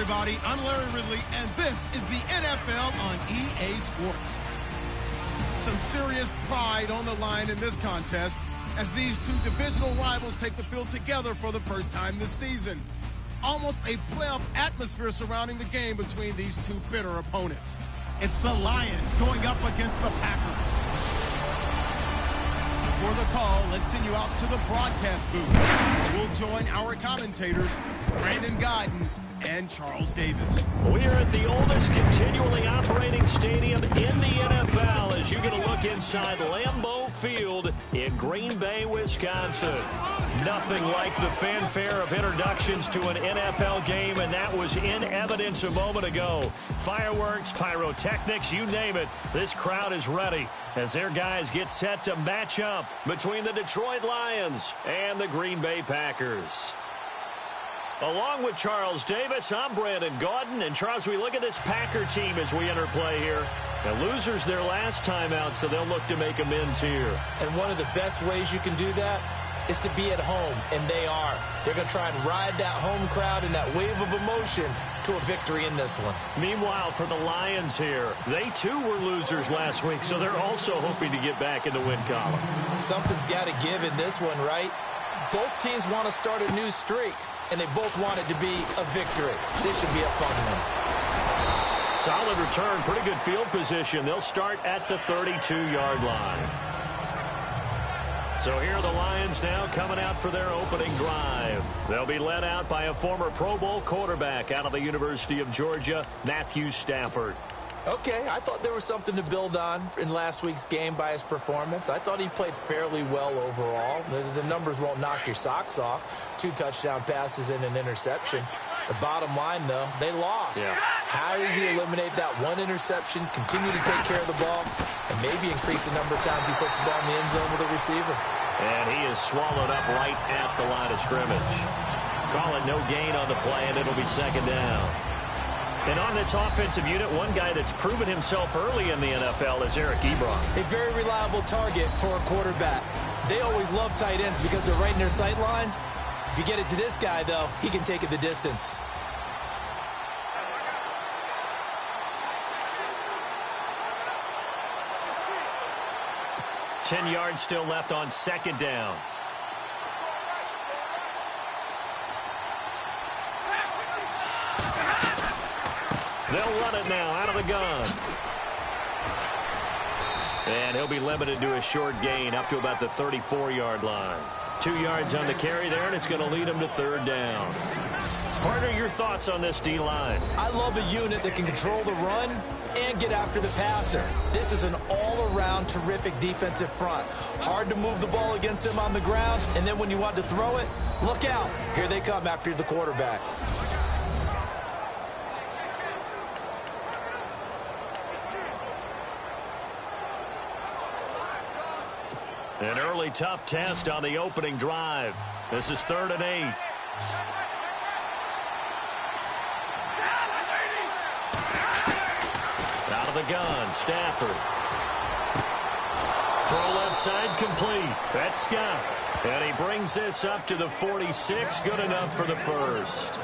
everybody. I'm Larry Ridley, and this is the NFL on EA Sports. Some serious pride on the line in this contest as these two divisional rivals take the field together for the first time this season. Almost a playoff atmosphere surrounding the game between these two bitter opponents. It's the Lions going up against the Packers. For the call, let's send you out to the broadcast booth. We'll join our commentators, Brandon Godden and Charles Davis. We're at the oldest continually operating stadium in the NFL as you get a look inside Lambeau Field in Green Bay, Wisconsin. Nothing like the fanfare of introductions to an NFL game, and that was in evidence a moment ago. Fireworks, pyrotechnics, you name it. This crowd is ready as their guys get set to match up between the Detroit Lions and the Green Bay Packers. Along with Charles Davis, I'm Brandon Gaudin. And Charles, we look at this Packer team as we enter play here. The losers their last time out, so they'll look to make amends here. And one of the best ways you can do that is to be at home, and they are. They're going to try and ride that home crowd and that wave of emotion to a victory in this one. Meanwhile, for the Lions here, they too were losers last week, so they're also hoping to get back in the win column. Something's got to give in this one, right? Both teams want to start a new streak, and they both want it to be a victory. This should be a fun one. Solid return, pretty good field position. They'll start at the 32-yard line. So here are the Lions now coming out for their opening drive. They'll be led out by a former Pro Bowl quarterback out of the University of Georgia, Matthew Stafford. Okay, I thought there was something to build on in last week's game by his performance. I thought he played fairly well overall. The numbers won't knock your socks off. 2 touchdown passes and an interception. The bottom line, though, they lost. Yeah. How does he eliminate that one interception, continue to take care of the ball, and maybe increase the number of times he puts the ball in the end zone with the receiver? And he is swallowed up right at the line of scrimmage. Call it no gain on the play, and it'll be second down. And on this offensive unit, one guy that's proven himself early in the NFL is Eric Ebron. A very reliable target for a quarterback. They always love tight ends because they're right in their sight lines. If you get it to this guy, though, he can take it the distance. Ten yards still left on second down. They'll run it now out of the gun. And he'll be limited to a short gain up to about the 34-yard line. 2 yards on the carry there, and it's going to lead him to third down. Partner, your thoughts on this D-line? I love a unit that can control the run and get after the passer. This is an all-around terrific defensive front. Hard to move the ball against them on the ground, and then when you want to throw it, look out. Here they come after the quarterback. An early tough test on the opening drive. This is 3rd and 8. Out of the gun, Stafford. Throw left side complete. That's Scott. And he brings this up to the 46. Good enough for the first.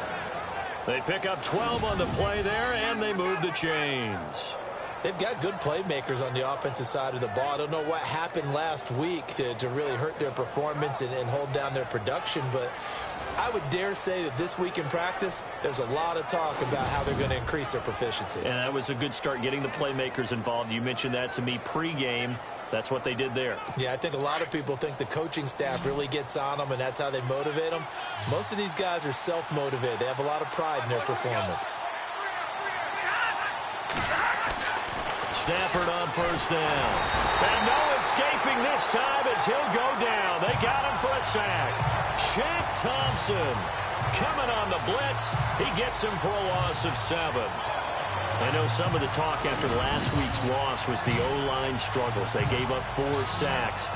They pick up 12 on the play there, and they move the chains. They've got good playmakers on the offensive side of the ball. I don't know what happened last week to really hurt their performance and hold down their production, but I would dare say that this week in practice, there's a lot of talk about how they're going to increase their proficiency. And that was a good start, getting the playmakers involved. You mentioned that to me pregame. That's what they did there. Yeah, I think a lot of people think the coaching staff really gets on them, and that's how they motivate them. Most of these guys are self-motivated. They have a lot of pride in their performance. Stafford on first down. And no escaping this time as he'll go down. They got him for a sack. Shaq Thompson coming on the blitz. He gets him for a loss of 7. I know some of the talk after last week's loss was the O-line struggles. They gave up 4 sacks.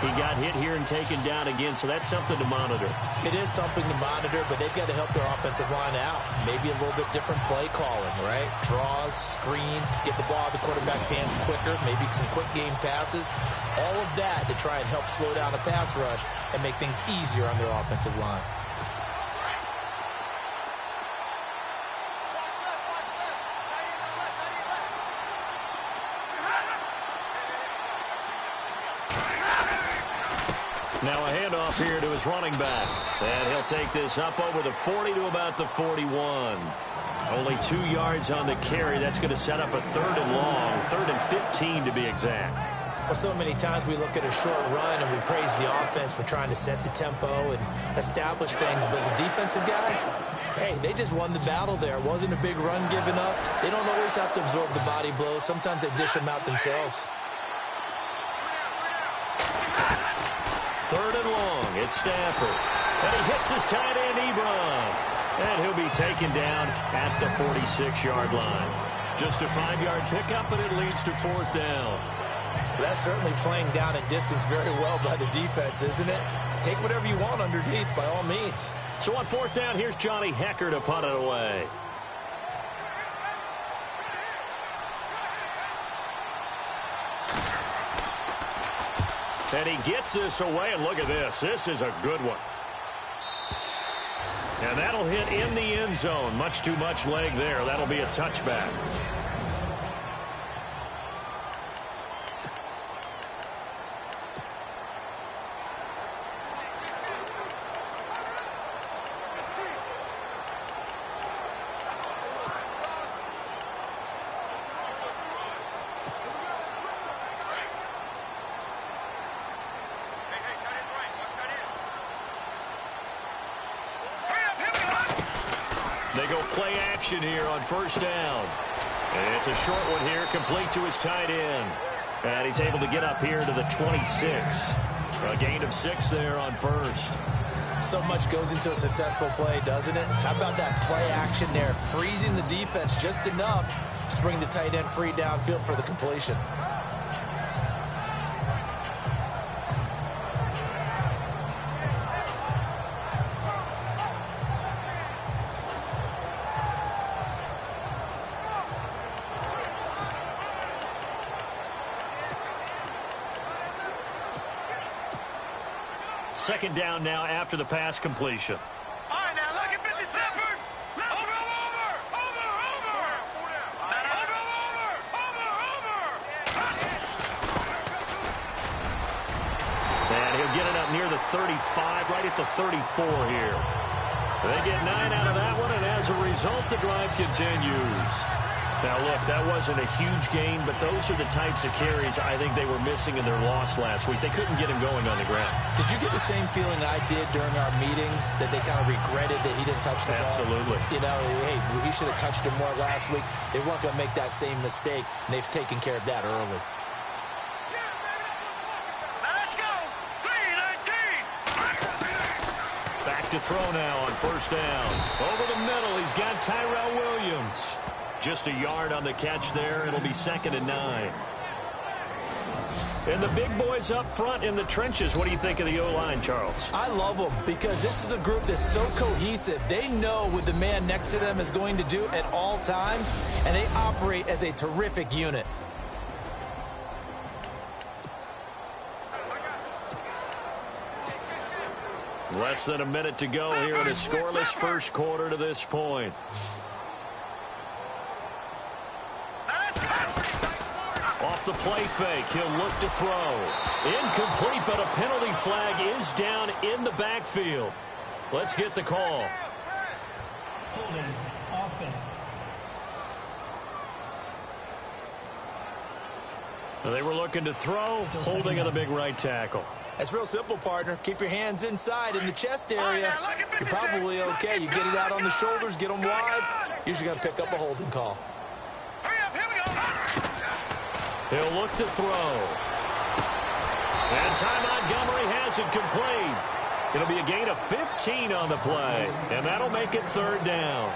He got hit here and taken down again, so that's something to monitor. It is something to monitor, but they've got to help their offensive line out. Maybe a little bit different play calling, right? Draws, screens, get the ball out of the quarterback's hands quicker, maybe some quick game passes. All of that to try and help slow down a pass rush and make things easier on their offensive line. Now a handoff here to his running back. And he'll take this up over the 40 to about the 41. Only 2 yards on the carry. That's going to set up a 3rd and long, 3rd and 15 to be exact. Well, so many times we look at a short run and we praise the offense for trying to set the tempo and establish things. But the defensive guys, hey, they just won the battle there. It wasn't a big run given up. They don't always have to absorb the body blows. Sometimes they dish them out themselves. 3rd and long. It's Stafford. And he hits his tight end, Ebron. And he'll be taken down at the 46-yard line. Just a 5-yard pickup, and it leads to 4th down. That's certainly playing down at distance very well by the defense, isn't it? Take whatever you want underneath, by all means. So on 4th down, here's Johnny Hecker to punt it away. And he gets this away, and look at this. This is a good one. And that'll hit in the end zone. Much too much leg there. That'll be a touchback. They go play action here on 1st down. And it's a short one here, complete to his tight end. And he's able to get up here to the 26. A gain of 6 there on 1st. So much goes into a successful play, doesn't it? How about that play action there, freezing the defense just enough to bring the tight end free downfield for the completion. Second down now after the pass completion. All right, now look at 57. And he'll get it up near the 35, right at the 34 here. They get 9 out of that one, and as a result, the drive continues. Now, look, that wasn't a huge gain, but those are the types of carries I think they were missing in their loss last week. They couldn't get him going on the ground. Did you get the same feeling I did during our meetings, that they kind of regretted that he didn't touch the ball? Absolutely. You know, hey, he should have touched him more last week. They weren't going to make that same mistake, and they've taken care of that early. Let's go. 3-19. Back to throw now on 1st down. Over the middle, he's got Tyrell Williams. Just a yard on the catch there. It'll be 2nd and 9. And the big boys up front in the trenches. What do you think of the O-line, Charles? I love them because this is a group that's so cohesive. They know what the man next to them is going to do at all times, and they operate as a terrific unit. Less than a minute to go here in a scoreless first quarter to this point. Off the play fake, he'll look to throw. Incomplete, but a penalty flag is down in the backfield. Let's get the call. Holding offense. They were looking to throw, holding on the big right tackle. It's real simple, partner. Keep your hands inside in the chest area. You're probably okay. You get it out on the shoulders, get them wide. Usually going to pick up a holding call. He'll look to throw. And Ty Montgomery has it complete. It'll be a gain of 15 on the play, and that'll make it 3rd down.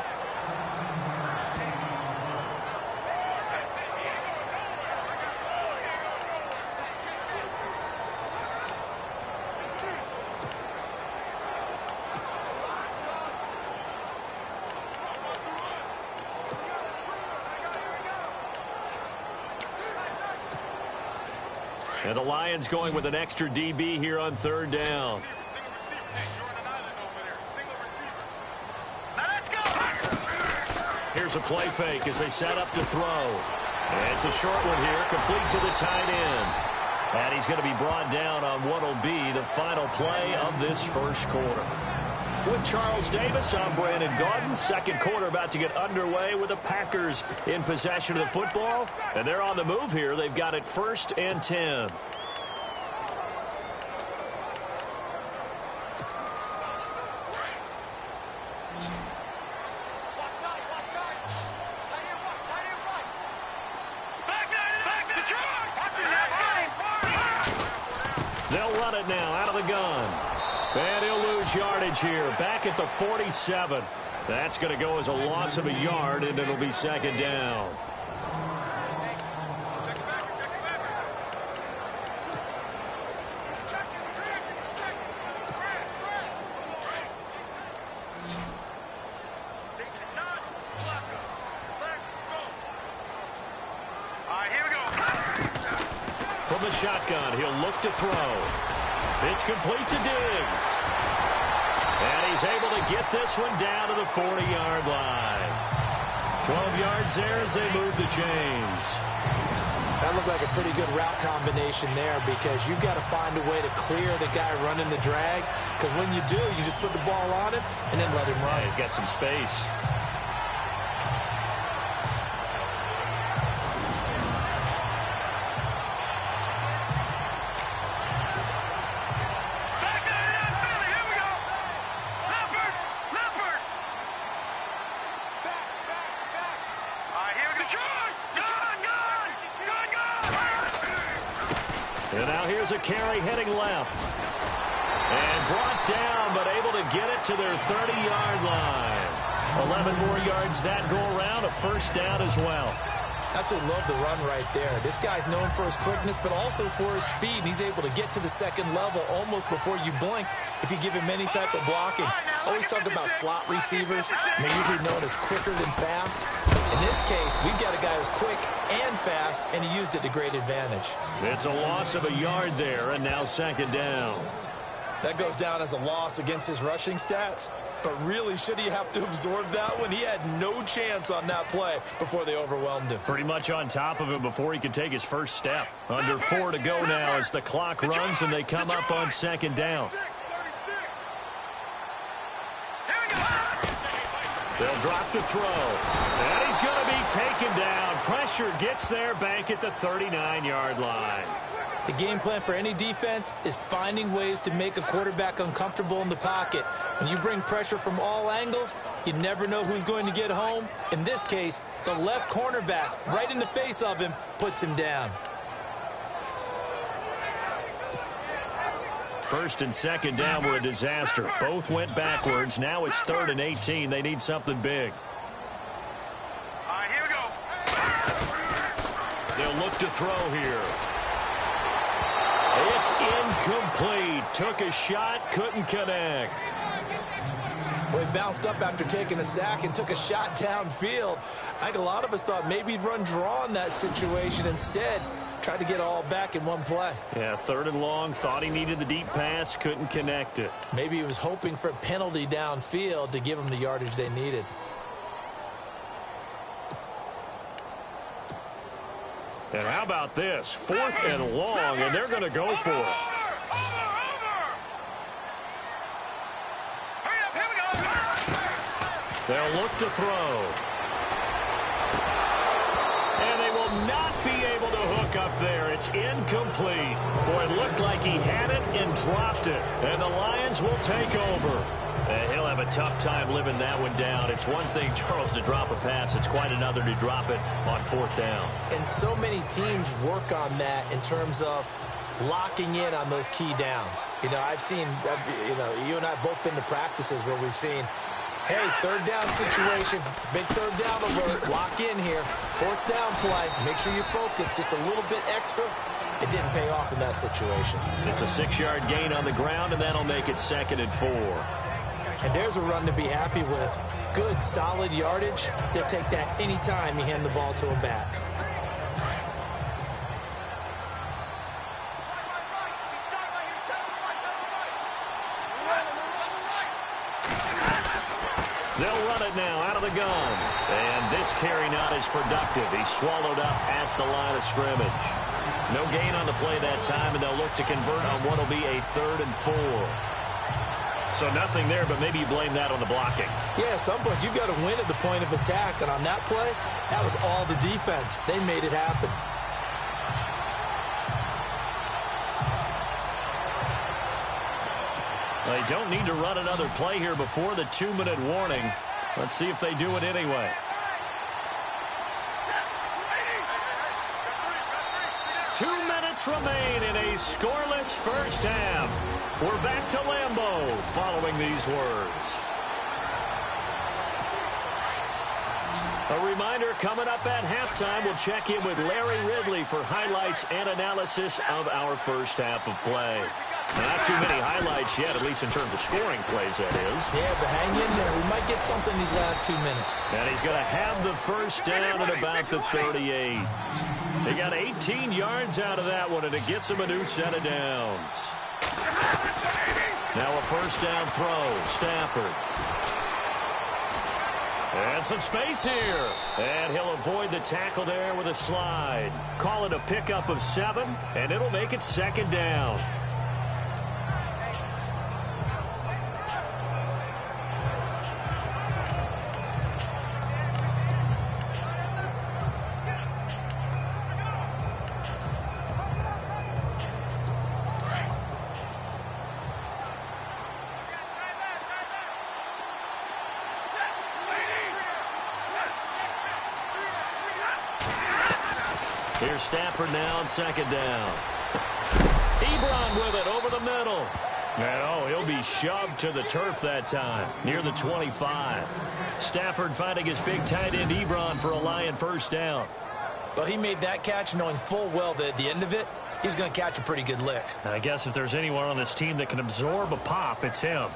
And the Lions going with an extra DB here on 3rd down. Here's a play fake as they set up to throw. And it's a short one here, complete to the tight end. And he's going to be brought down on what will be the final play of this first quarter. With Charles Davis, I'm Brandon Gaudin. Second quarter about to get underway with the Packers in possession of the football. And they're on the move here. They've got it 1st and 10. They'll run it now out of the gun. And he'll lose yardage here. Back at the 47. That's going to go as a loss of a yard, and it'll be 2nd down. From the shotgun, he'll look to throw. It's complete to Diggs. And he's able to get this one down to the 40-yard line. 12 yards there as they move the chains. That looked like a pretty good route combination there because you've got to find a way to clear the guy running the drag. Because when you do, you just put the ball on him and then let him run. Yeah, he's got some space. And now here's a carry heading left. And brought down, but able to get it to their 30-yard line. 11 more yards that go around, a 1st down as well. Absolutely love the run right there. This guy's known for his quickness, but also for his speed. He's able to get to the 2nd level almost before you blink if you give him any type of blocking. Always talk about slot receivers, and they're usually known as quicker than fast. In this case, we've got a guy who's quick and fast, and he used it to great advantage. It's a loss of a yard there, and now 2nd down. That goes down as a loss against his rushing stats. But really, should he have to absorb that one? He had no chance on that play before they overwhelmed him. Pretty much on top of him before he could take his first step. Under 4 to go now as the clock runs and they come up on 2nd down. They'll drop to throw. And he's going to be taken down. Pressure gets there back at the 39-yard line. The game plan for any defense is finding ways to make a quarterback uncomfortable in the pocket. When you bring pressure from all angles, you never know who's going to get home. In this case, the left cornerback, right in the face of him, puts him down. 1st and 2nd down were a disaster. Both went backwards. Now it's 3rd and 18. They need something big. All right, here we go. They'll look to throw here. It's incomplete. Took a shot, couldn't connect. Well, he bounced up after taking a sack and took a shot downfield. I think a lot of us thought maybe he'd run draw in that situation. Instead, tried to get all back in one play. Yeah, 3rd and long. Thought he needed the deep pass, couldn't connect it. Maybe he was hoping for a penalty downfield to give him the yardage they needed. And how about this? 4th and long, and they're going to go for it. They'll look to throw. And they will not be able to hook up there. It's incomplete. Boy, it looked like he had it and dropped it. And the Lions will take over. And he'll have a tough time living that one down. It's one thing, Charles, to drop a pass. It's quite another to drop it on 4th down. And so many teams work on that in terms of locking in on those key downs. You know, I've seen, you and I have both been to practices where we've seen, hey, 3rd down situation, big 3rd down alert, lock in here. 4th down play, make sure you focus just a little bit extra. It didn't pay off in that situation. It's a 6-yard gain on the ground, and that'll make it 2nd and 4. And there's a run to be happy with. Good, solid yardage. They'll take that anytime you hand the ball to a back. They'll run it now out of the gun. And this carry not as productive. He's swallowed up at the line of scrimmage. No gain on the play that time, and they'll look to convert on what will be a 3rd and 4. So nothing there, but maybe you blame that on the blocking. Yeah, at some point, you've got to win at the point of attack. And on that play, that was all the defense. They made it happen. They don't need to run another play here before the 2-minute warning. Let's see if they do it anyway. 2 minutes remain in a scoreless first half. We're back to Lambeau following these words. A reminder, coming up at halftime, we'll check in with Larry Ridley for highlights and analysis of our first half of play. Not too many highlights yet, at least in terms of scoring plays, that is. Yeah, but hang in there. We might get something these last 2 minutes. And he's going to have the first down at about the 38. They got 18 yards out of that one, and it gets him a new set of downs. Now a first down throw. Stafford. And some space here. And he'll avoid the tackle there with a slide. Call it a pickup of 7, and it'll make it 2nd down. Here's Stafford now on 2nd down. Ebron with it over the middle. And oh, he'll be shoved to the turf that time, near the 25. Stafford finding his big tight end Ebron for a Lion first down. Well, he made that catch knowing full well that at the end of it, he's going to catch a pretty good lick. I guess if there's anyone on this team that can absorb a pop, it's him.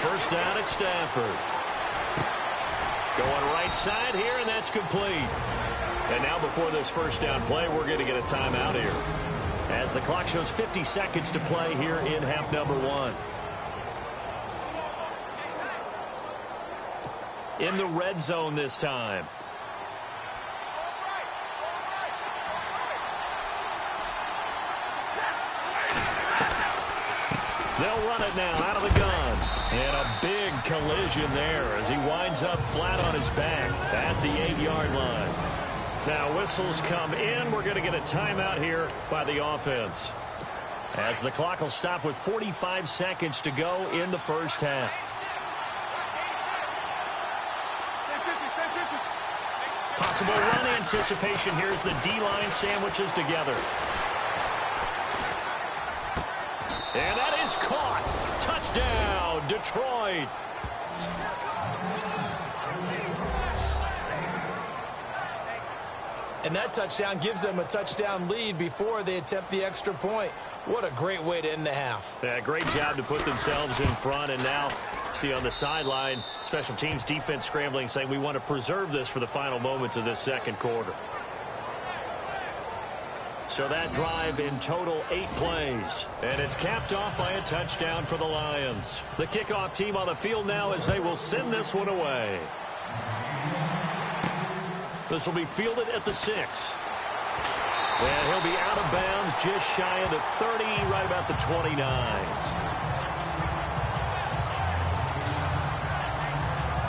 First down at Stafford. Going right side here, and that's complete. And now before this first down play, we're going to get a timeout here, as the clock shows 50 seconds to play here in half number 1. In the red zone this time. They'll run it now out of the gun. And a big collision there as he winds up flat on his back at the 8-yard line. Now whistles come in. We're going to get a timeout here by the offense, as the clock will stop with 45 seconds to go in the first half. Possible run anticipation here as the D-line sandwiches together. And that is caught. Touchdown, Detroit. And that touchdown gives them a touchdown lead before they attempt the extra point. What a great way to end the half. Yeah, great job to put themselves in front. And now, see on the sideline, special teams defense scrambling, saying we want to preserve this for the final moments of this second quarter. So that drive in total 8 plays. And it's capped off by a touchdown for the Lions. The kickoff team on the field now as they will send this one away. This will be fielded at the 6. And he'll be out of bounds just shy of the 30, right about the 29.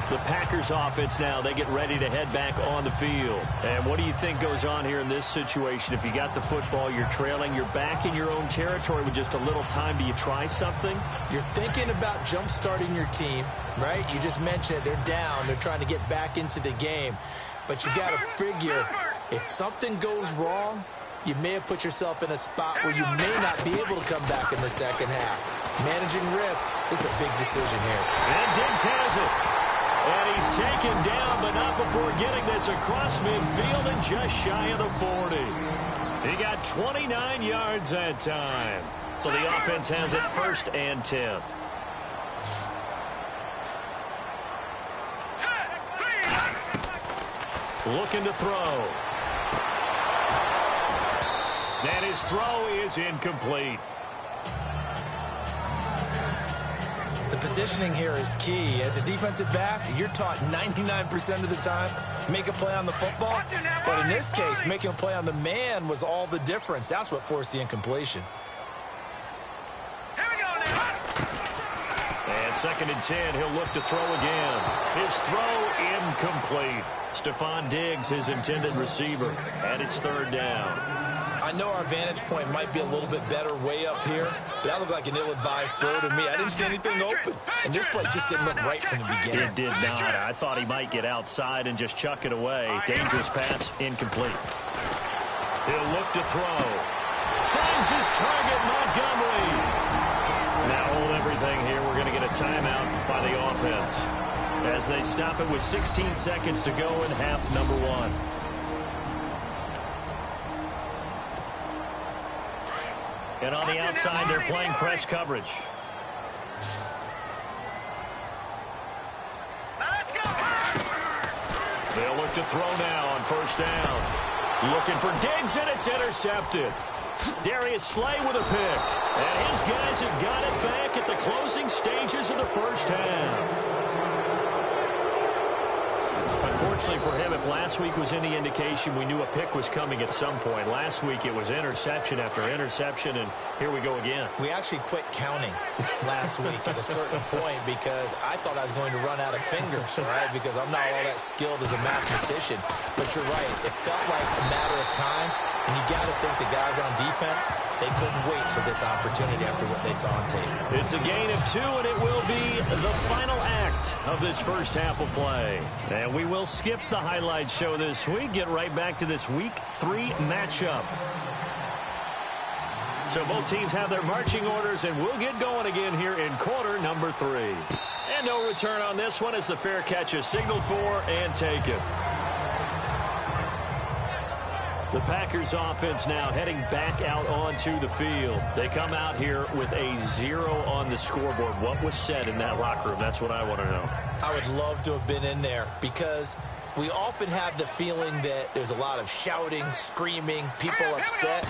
The Packers offense now, they get ready to head back on the field. And what do you think goes on here in this situation? If you got the football, you're trailing, you're back in your own territory with just a little time. Do you try something? You're thinking about jump-starting your team, right? You just mentioned it. They're down. They're trying to get back into the game. But you got to figure, if something goes wrong, you may have put yourself in a spot where you may not be able to come back in the second half. Managing risk is a big decision here. And Diggs has it. And he's taken down, but not before getting this across midfield and just shy of the 40. He got 29 yards that time. So the offense has it 1st and 10. Looking to throw. And his throw is incomplete. The positioning here is key. As a defensive back, you're taught 99% of the time, make a play on the football. But in this case, making a play on the man was all the difference. That's what forced the incompletion. Here we go now. And 2nd and 10, he'll look to throw again. His throw incomplete. Stephon Diggs, his intended receiver, and it's 3rd down. I know our vantage point might be a little bit better way up here, but that looked like an ill-advised throw to me. I didn't see anything open, and this play just didn't look right from the beginning. It did not. I thought he might get outside and just chuck it away. Dangerous pass, incomplete. He'll look to throw. Finds his target, Montgomery. Now hold everything here. We're going to get a timeout by the offense as they stop it with 16 seconds to go in half number 1. And on the outside, they're playing press coverage. Let's go. They'll look to throw now on 1st down. Looking for Diggs, and it's intercepted. Darius Slay with a pick. And his guys have got it back at the closing stages of the 1st half. Unfortunately for him, if last week was any indication, we knew a pick was coming at some point. Last week it was interception after interception, and here we go again. We actually quit counting last week at a certain point because I thought I was going to run out of fingers, all right, because I'm not all that skilled as a mathematician. But you're right. It felt like a matter of time, and you got to think the guys on defense, they couldn't wait for this opportunity after what they saw on tape. It's a gain of 2, and it will be the final act of this 1st half of play. And we will skip the highlight show this week, get right back to this Week 3 matchup. So both teams have their marching orders, and we'll get going again here in quarter number 3. And no return on this one as the fair catch is signaled for and taken. The Packers offense now heading back out onto the field. They come out here with a 0 on the scoreboard. What was said in that locker room? That's what I want to know. I would love to have been in there because we often have the feeling that there's a lot of shouting, screaming, people upset.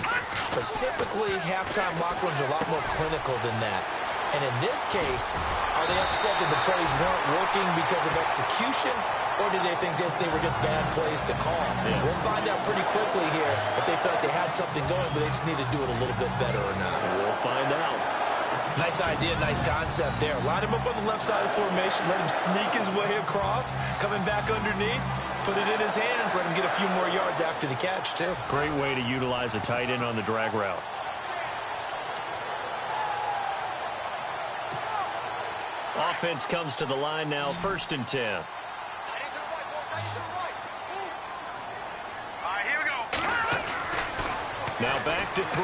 But typically, halftime locker rooms are a lot more clinical than that. And in this case, are they upset that the plays weren't working because of execution? Or did they think they were just bad plays to call? Yeah. We'll find out pretty quickly here if they felt they had something going, but they just need to do it a little bit better or not. We'll find out. Nice idea, nice concept there. Line him up on the left side of the formation, let him sneak his way across, coming back underneath, put it in his hands, let him get a few more yards after the catch, too. Great way to utilize a tight end on the drag route. Offense comes to the line now, 1st and 10. Here we go. Now back to throw.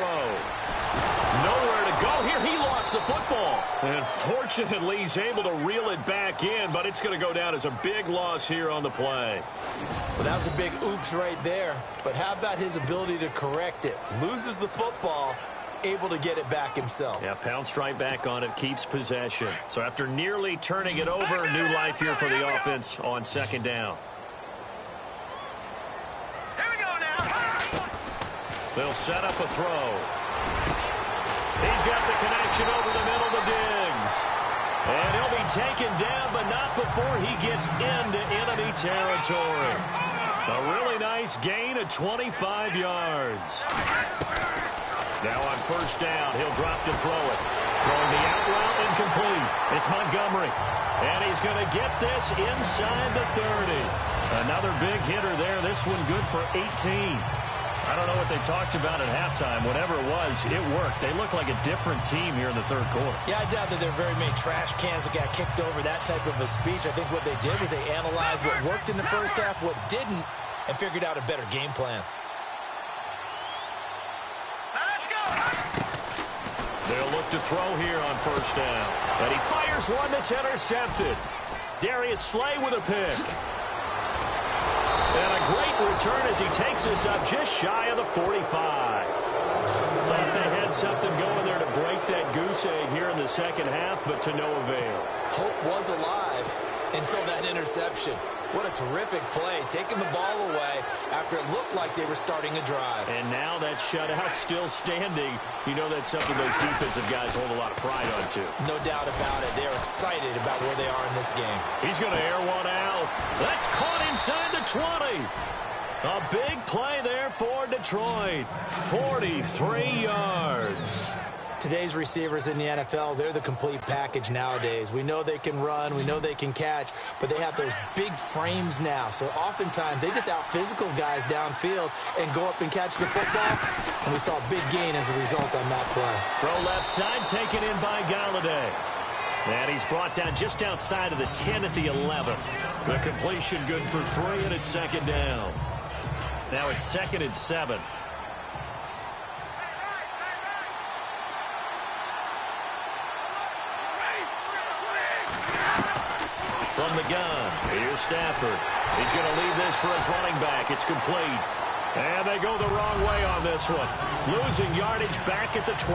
Nowhere to go here. He lost the football. And fortunately, he's able to reel it back in, but it's going to go down as a big loss here on the play. Well, that was a big oops right there. But how about his ability to correct it? Loses the football, able to get it back himself. Yeah, pounced right back on it, keeps possession. So after nearly turning it over, new life here for the offense on 2nd down. They'll set up a throw. He's got the connection over the middle to Diggs. And he'll be taken down, but not before he gets into enemy territory. A really nice gain of 25 yards. Now on 1st down, he'll drop to throw it. Throwing the out route incomplete. It's Montgomery. And he's going to get this inside the 30. Another big hitter there. This one good for 18. I don't know what they talked about at halftime. Whatever it was, it worked. They look like a different team here in the 3rd quarter. Yeah, I doubt that there are very many trash cans that got kicked over, that type of a speech. I think what they did was they analyzed what worked in the 1st half, what didn't, and figured out a better game plan. Let's go. They'll look to throw here on 1st down. And he fires one that's intercepted. Darius Slay with a pick. And a great return as he takes us up just shy of the 45. Thought they had something going there to break that goose egg here in the 2nd half, but to no avail. Hope was alive until that interception. What a terrific play, taking the ball away after it looked like they were starting a drive. And now that shutout still standing. You know that's something those defensive guys hold a lot of pride on, too. No doubt about it. They're excited about where they are in this game. He's going to air one out. That's caught inside the 20. A big play there for Detroit. 43 yards. Today's receivers in the NFL, they're the complete package nowadays. We know they can run, we know they can catch, but they have those big frames now. So oftentimes they just out-physical guys downfield and go up and catch the football. And we saw a big gain as a result on that play. Throw left side, taken in by Galladay. And he's brought down just outside of the 10 at the 11. The completion good for 3, and it's second down. Now it's 2nd and 7. From the gun, here's Stafford. He's going to leave this for his running back. It's complete. And they go the wrong way on this one. Losing yardage back at the 12.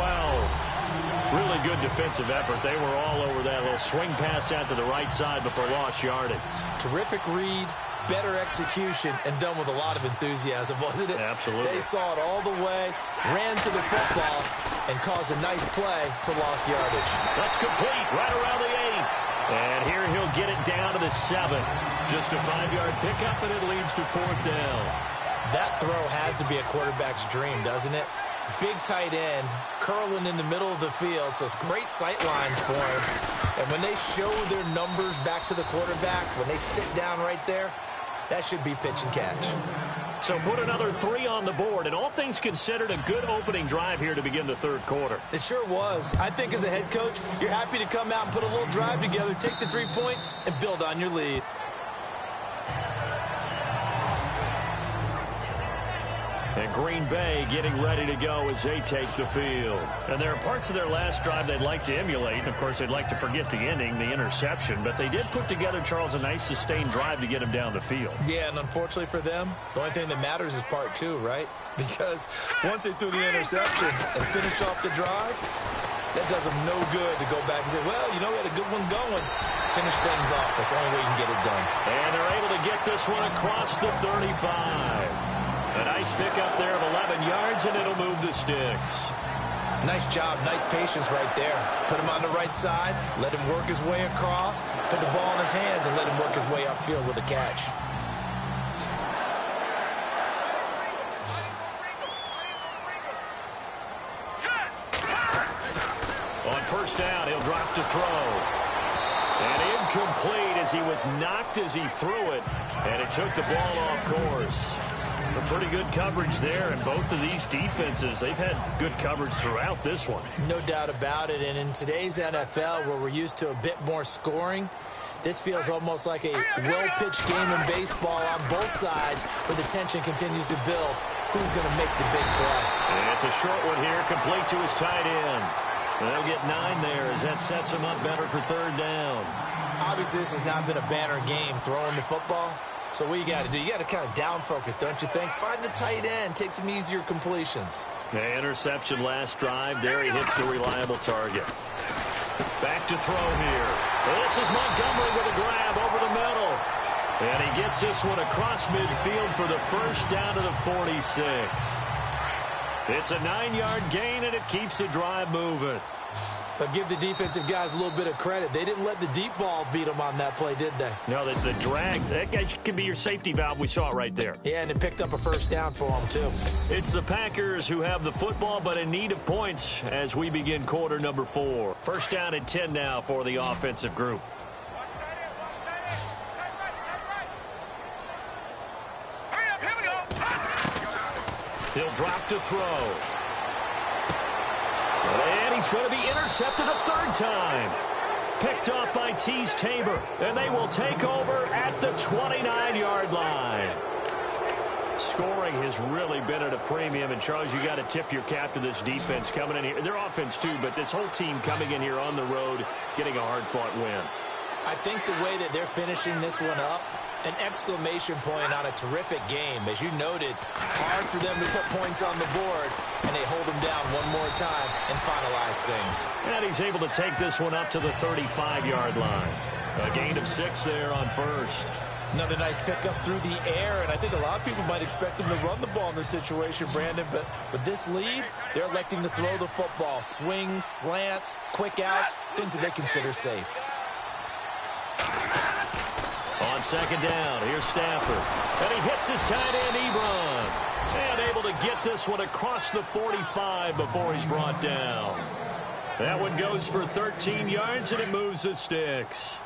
Really good defensive effort. They were all over that little swing pass out to the right side before lost yardage. Terrific read, better execution, and done with a lot of enthusiasm, wasn't it? Absolutely. They saw it all the way, ran to the football, and caused a nice play for lost yardage. That's complete right around the 8. And here he'll get it down to the 7. Just a 5-yard pickup, and it leads to 4th down. That throw has to be a quarterback's dream, doesn't it? Big tight end, curling in the middle of the field, so it's great sight lines for him. And when they show their numbers back to the quarterback, when they sit down right there, that should be pitch and catch. So put another 3 on the board, and all things considered, a good opening drive here to begin the third quarter. It sure was. I think as a head coach, you're happy to come out and put a little drive together, take the 3 points, and build on your lead. And Green Bay getting ready to go as they take the field. And there are parts of their last drive they'd like to emulate. And, of course, they'd like to forget the ending, the interception. But they did put together, Charles, a nice sustained drive to get him down the field. Yeah, and unfortunately for them, the only thing that matters is part 2, right? Because once they threw the interception and finished off the drive, that does them no good to go back and say, well, you know, we had a good one going. Finish things off. That's the only way you can get it done. And they're able to get this one across the 35. A nice pickup there of 11 yards, and it'll move the sticks. Nice job, nice patience right there. Put him on the right side, let him work his way across, put the ball in his hands, and let him work his way upfield with a catch. On first down, he'll drop to throw. And incomplete as he was knocked as he threw it, and it took the ball off course. A pretty good coverage there, and both of these defenses, they've had good coverage throughout this one. No doubt about it, and in today's NFL, where we're used to a bit more scoring, this feels almost like a well-pitched game in baseball on both sides, where the tension continues to build. Who's going to make the big play? And it's a short one here, complete to his tight end. And they'll get 9 there as that sets him up better for third down. Obviously, this has not been a banner game throwing the football. So what you got to do, you got to kind of down focus, don't you think? Find the tight end, take some easier completions. The interception last drive. There he hits the reliable target. Back to throw here. This is Montgomery with a grab over the middle. And he gets this one across midfield for the first down to the 46. It's a 9-yard gain, and it keeps the drive moving. But give the defensive guys a little bit of credit. They didn't let the deep ball beat them on that play, did they? No, the drag, that guy could be your safety valve. We saw it right there. Yeah, and it picked up a first down for them, too. It's the Packers who have the football, but in need of points as we begin quarter number 4. First down and 10 now for the offensive group. He'll drop to throw. And he's going to be intercepted a third time. Picked off by Tease Tabor. And they will take over at the 29-yard line. Scoring has really been at a premium. And, Charles, you got to tip your cap to this defense coming in here. Their offense, too, but this whole team coming in here on the road, getting a hard-fought win. I think the way that they're finishing this one up, an exclamation point on a terrific game. As you noted, hard for them to put points on the board, and they hold them down one more time and finalize things. And he's able to take this one up to the 35-yard line. A gain of 6 there on first. Another nice pickup through the air, and I think a lot of people might expect them to run the ball in this situation, Brandon, but with this lead, they're electing to throw the football. Swings, slants, quick outs, things that they consider safe. On second down, here's Stafford. And he hits his tight end, Ebron. And able to get this one across the 45 before he's brought down. That one goes for 13 yards, and it moves the sticks.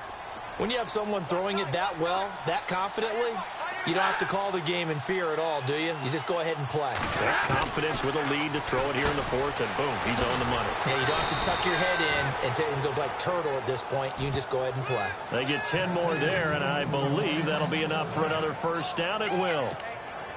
When you have someone throwing it that well, that confidently, you don't have to call the game in fear at all, do you? You just go ahead and play. That confidence with a lead to throw it here in the fourth, and boom, he's on the money. Yeah, you don't have to tuck your head in and go like turtle at this point. You can just go ahead and play. They get 10 more there, and I believe that'll be enough for another first down. It will.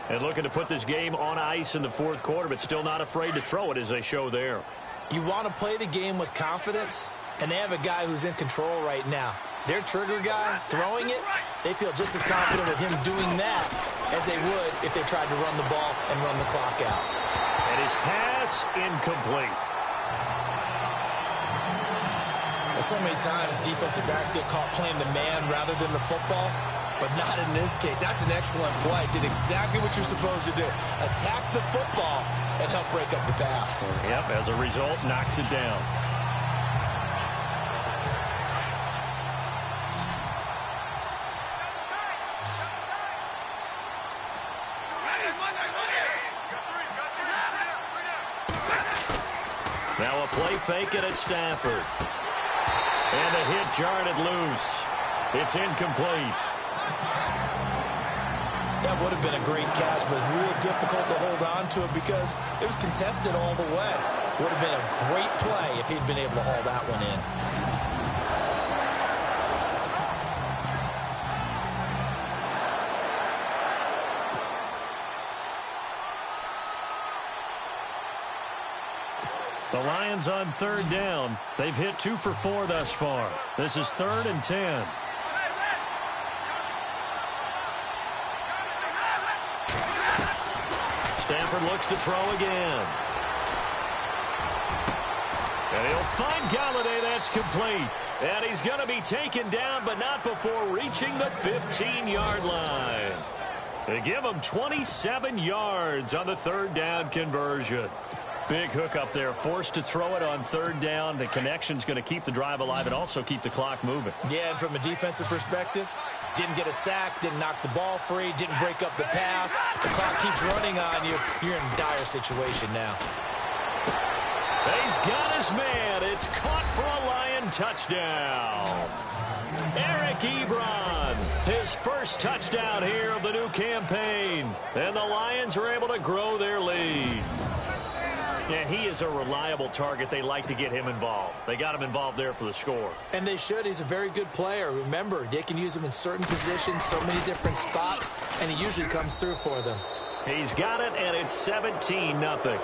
And looking to put this game on ice in the fourth quarter, but still not afraid to throw it as they show there. You want to play the game with confidence, and they have a guy who's in control right now. Their trigger guy throwing it, they feel just as confident with him doing that as they would if they tried to run the ball and run the clock out. And his pass incomplete. Well, so many times defensive backs get caught playing the man rather than the football, but not in this case. That's an excellent play. Did exactly what you're supposed to do. Attack the football and help break up the pass. Yep, as a result, knocks it down. Now a play fake it at Stafford. And a hit jarred it loose. It's incomplete. That would have been a great catch, but it was real difficult to hold on to it because it was contested all the way. Would have been a great play if he'd been able to haul that one in. The Lions on third down. They've hit 2 for 4 thus far. This is 3rd and 10. Stafford looks to throw again. And he'll find Galladay. That's complete. And he's going to be taken down, but not before reaching the 15-yard line. They give him 27 yards on the third down conversion. Big hook up there, forced to throw it on third down. The connection's going to keep the drive alive and also keep the clock moving. Yeah, and from a defensive perspective, didn't get a sack, didn't knock the ball free, didn't break up the pass. The clock keeps running on you. You're in a dire situation now. He's got his man. It's caught for a Lion touchdown. Eric Ebron, his first touchdown here of the new campaign. And the Lions are able to grow their lead. Yeah, he is a reliable target. They like to get him involved. They got him involved there for the score. And they should. He's a very good player. Remember, they can use him in certain positions, so many different spots, and he usually comes through for them. He's got it, and it's 17-0.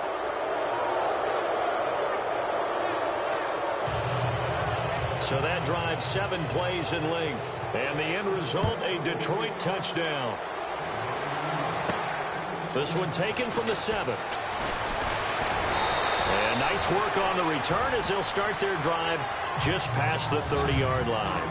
So that drives 7 plays in length. And the end result, a Detroit touchdown. This one taken from the 7. And nice work on the return as they'll start their drive just past the 30-yard line.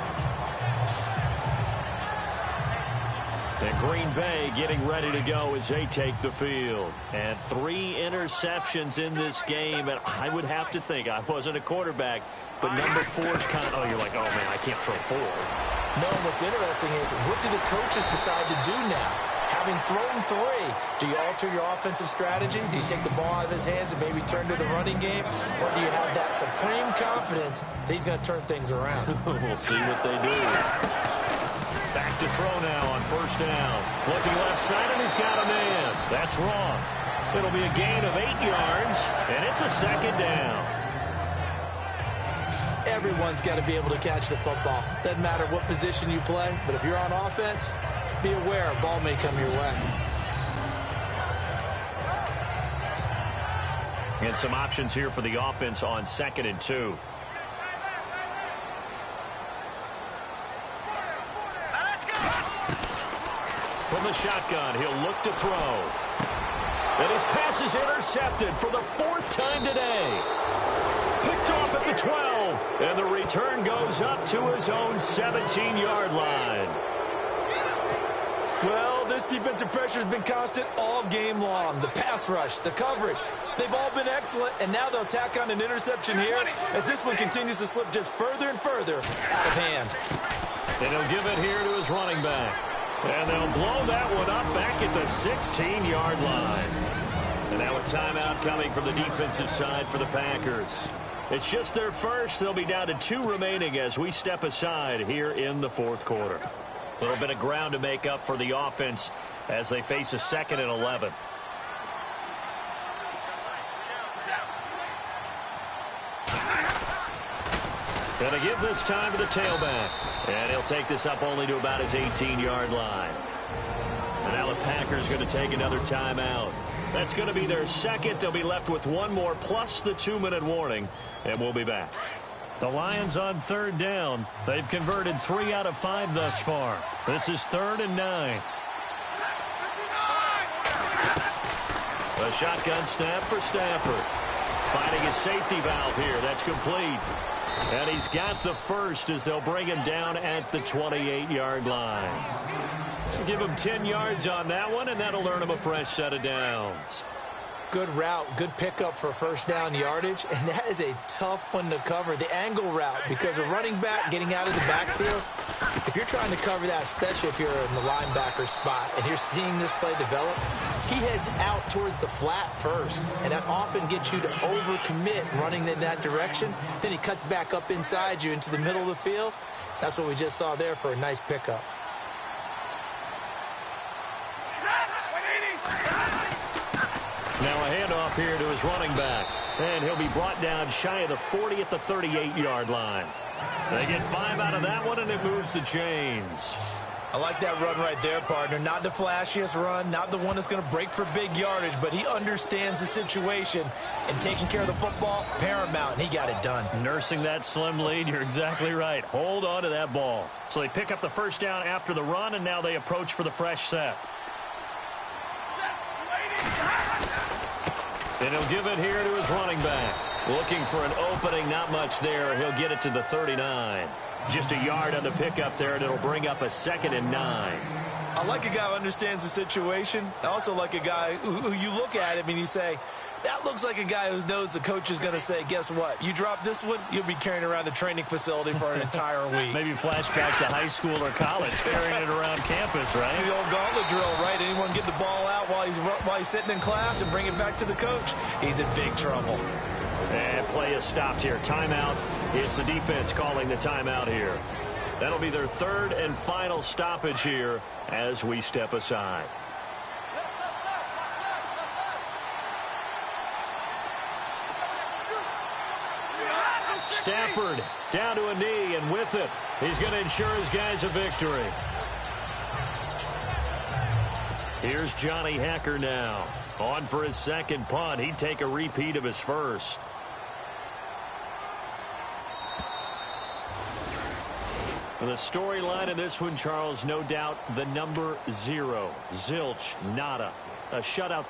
And Green Bay getting ready to go as they take the field. And 3 interceptions in this game. And I would have to think, I wasn't a quarterback, but number 4 is kind of, you're like, oh, man, I can't throw 4. No, what's interesting is, what do the coaches decide to do now? Having thrown 3, do you alter your offensive strategy? Do you take the ball out of his hands and maybe turn to the running game? Or do you have that supreme confidence that he's going to turn things around? We'll see what they do. Back to throw now on first down. Looking left side, and he's got a man. That's Roth. It'll be a gain of 8 yards, and it's a second down. Everyone's got to be able to catch the football. Doesn't matter what position you play, but if you're on offense, be aware a ball may come your way. And some options here for the offense on 2nd and 2. From the shotgun, he'll look to throw. And his pass is intercepted for the 4th time today. Picked off at the 12. And the return goes up to his own 17-yard line. Well, this defensive pressure has been constant all game long. The pass rush, the coverage, they've all been excellent, and now they'll tack on an interception here as this one continues to slip just further and further out of hand. And he'll give it here to his running back. And they'll blow that one up back at the 16-yard line. And now a timeout coming from the defensive side for the Packers. It's just their first. They'll be down to 2 remaining as we step aside here in the fourth quarter. A little bit of ground to make up for the offense as they face a 2nd and 11. Going to give this time to the tailback. And he'll take this up only to about his 18-yard line. And now the Packers going to take another timeout. That's going to be their second. They'll be left with one more plus the 2-minute warning. And we'll be back. The Lions on 3rd down. They've converted 3 out of 5 thus far. This is 3rd and 9. A shotgun snap for Stafford. Finding his safety valve here. That's complete. And he's got the first as they'll bring him down at the 28-yard line. Give him 10 yards on that one, and that'll earn him a fresh set of downs. Good route, good pickup for first down yardage, and that is a tough one to cover, the angle route, because a running back getting out of the backfield, if you're trying to cover that, especially if you're in the linebacker spot and you're seeing this play develop, he heads out towards the flat first, and that often gets you to overcommit running in that direction. Then he cuts back up inside you into the middle of the field. That's what we just saw there for a nice pickup. Now a handoff here to his running back. And he'll be brought down shy of the 40 at the 38-yard line. They get 5 out of that one, and it moves the chains. I like that run right there, partner. Not the flashiest run, not the one that's going to break for big yardage, but he understands the situation, and taking care of the football, paramount, and he got it done. Nursing that slim lead, you're exactly right. Hold on to that ball. So they pick up the first down after the run, and now they approach for the fresh set. And he'll give it here to his running back. Looking for an opening, not much there. He'll get it to the 39. Just a yard on the pickup there, and it'll bring up a 2nd and 9. I like a guy who understands the situation. I also like a guy who you look at him and you say, that looks like a guy who knows the coach is going to say, guess what? You drop this one, you'll be carrying around the training facility for an entire week. Maybe flashback to high school or college, carrying it around campus, right? The old gauntlet drill, right? Anyone get the ball out while he's sitting in class and bring it back to the coach, he's in big trouble. And play is stopped here. Timeout. It's the defense calling the timeout here. That'll be their 3rd and final stoppage here as we step aside. Stafford down to a knee, and with it, he's going to ensure his guys a victory. Here's Johnny Hacker now. On for his 2nd punt. He'd take a repeat of his first. The storyline in this one, Charles, no doubt the number 0. Zilch, nada. A shutout.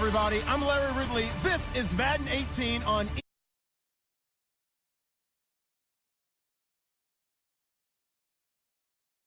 everybody. I'm Larry Ridley. This is Madden 18 on